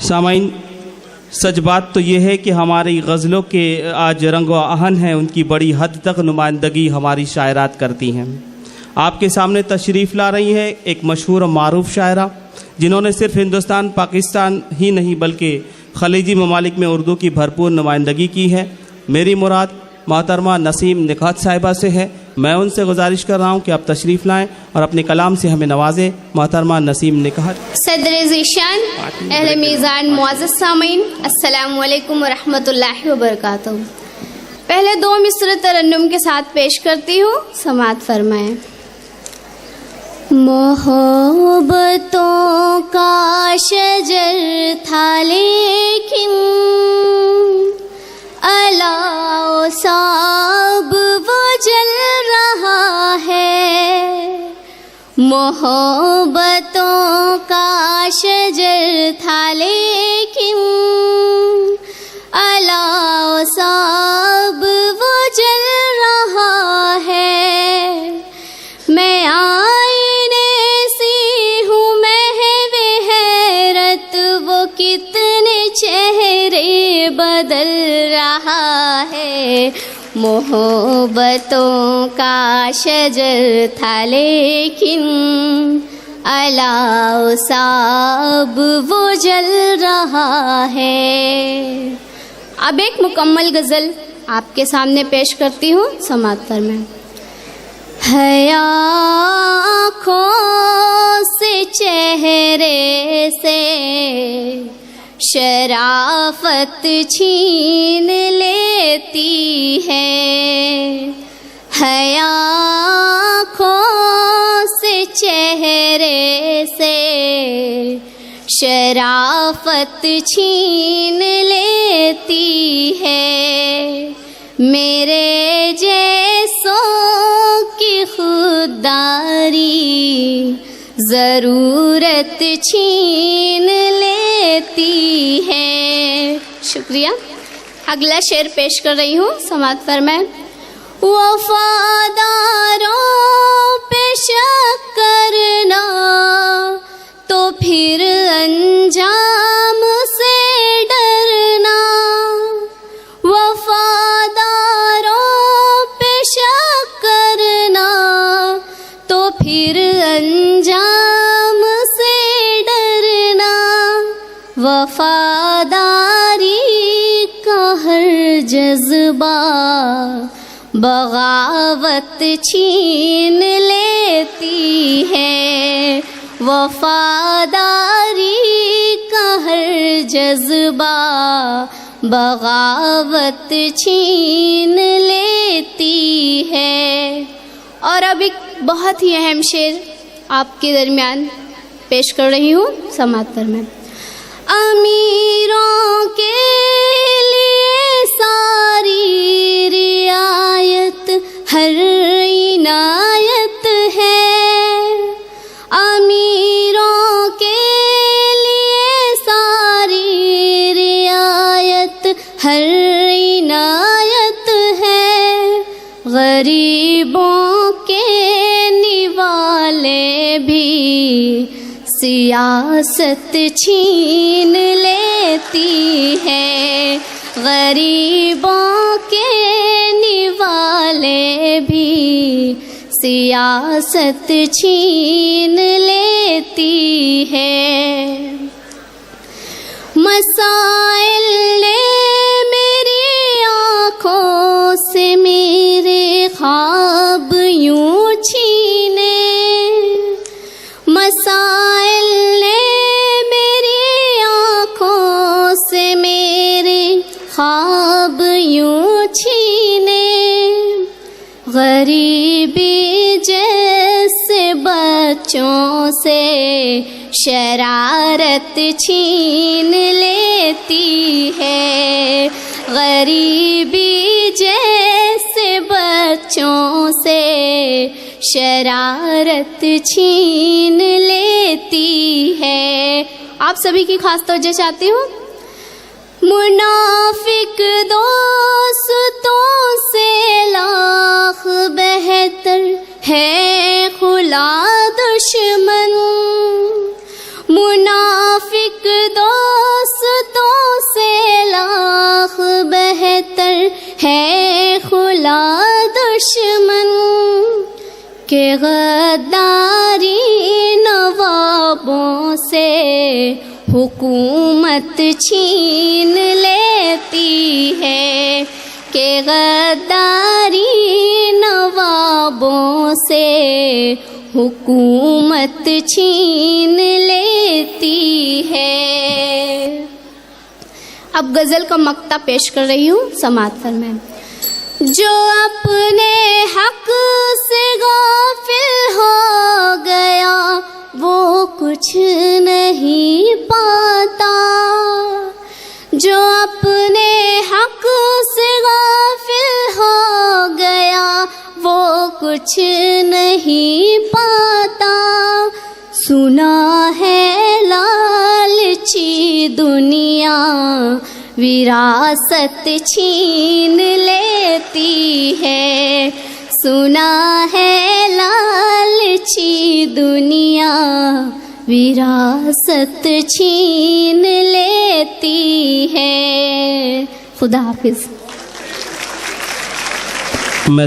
سامعین، سچ بات تو یہ ہے کہ ہماری غزلوں کے آج رنگ و آہن ہیں، ان کی بڑی حد تک نمائندگی ہماری شاعرات کرتی ہیں۔ آپ کے سامنے تشریف لا رہی ہے ایک مشہور و معروف شاعرہ، جنہوں نے صرف ہندوستان پاکستان ہی نہیں بلکہ خلیجی ممالک میں اردو کی بھرپور نمائندگی کی ہے۔ میری مراد محترمہ نسیم نکہت صاحبہ سے ہے۔ میں ان سے گزارش کر رہا ہوں کہ آپ تشریف لائیں اور اپنے کلام سے ہمیں نوازیں۔ محترمہ نسیم نکہت۔ صدر ذیشان، اہل میزان، معزز سامعین، السلام علیکم ورحمۃ اللہ وبرکاتہ۔ پہلے 2 مصر ترنم کے ساتھ پیش کرتی ہوں، سماعت فرمائیں۔ محبتوں کا شجر تھا لیکن الا صاحب وہ جل رہا ہے۔ محبتوں کا شجر تھا لیکن الا صاحب وہ جل رہا ہے۔ میں آئینے سی ہوں محو حیرت، وہ کتنے چہرے بدل رہا ہے۔ محبتوں کا شجر تھا لیکن الا صاحب وہ جل رہا ہے۔ اب ایک مکمل غزل آپ کے سامنے پیش کرتی ہوں، سماعت فرمائیں۔ ہے آنکھوں سے چہرے سے شرافت چھین لیتی ہے۔ ہے آنکھوں سے چہرے سے شرافت چھین لیتی ہے۔ میرے جیسوں کی خودداری ضرورت چھین لیتی ہے۔ شکریہ۔ اگلا شعر پیش کر رہی ہوں، سماعت فرمائیں۔ وفاداروں پہ شک کرنا تو پھر انجام سے ڈرنا۔ وفاداروں پہ شک کرنا تو پھر انجام سے ڈرنا۔ وفاداری کا ہر جذبہ بغاوت چھین لیتی ہے۔ وفاداری کا ہر جذبہ بغاوت چھین لیتی ہے۔ اور اب ایک بہت ہی اہم شعر آپ کے درمیان پیش کر رہی ہوں، سماعت فرمائیں۔ امیروں کے لیے ساری رعایت ہر عنایت ہے۔ امیروں کے لیے ساری رعایت ہر عنایت ہے۔ غریبوں کے نوالے بھی سیاست چھین لیتی ہے۔ غریبوں کے نوالے بھی سیاست چھین لیتی ہے۔ مسائل نے میری آنکھوں سے میرے خواب یوں چھینے۔ مسائل نے میری آنکھوں سے میرے خواب یوں چھینے۔ غریبی جیسے بچوں سے شرارت چھین لیتی ہے۔ غریبی جیسے بچوں سے شرارت چھین لیتی ہے۔ آپ سبھی کی خاص توجہ چاہتی ہوں۔ منافق دوستوں سے لاکھ بہتر ہے خلا دشمن۔ منافق دوست کہ غداری نوابوں سے حکومت چھین لیتی ہے، کہ غداری نوابوں سے حکومت چھین لیتی ہے۔ اب غزل کا مقطع پیش کر رہی ہوں، سماعت فرمائیں۔ جو اپنے حق سے غافل ہو گیا وہ کچھ نہیں پاتا، جو اپنے حق سے غافل ہو گیا وہ کچھ نہیں پاتا، سنا ہے لالچی دنیا وراثت چھین لیتی ہے، سنا ہے لالچی دنیا وراثت چھین لیتی ہے۔ خدا حافظ۔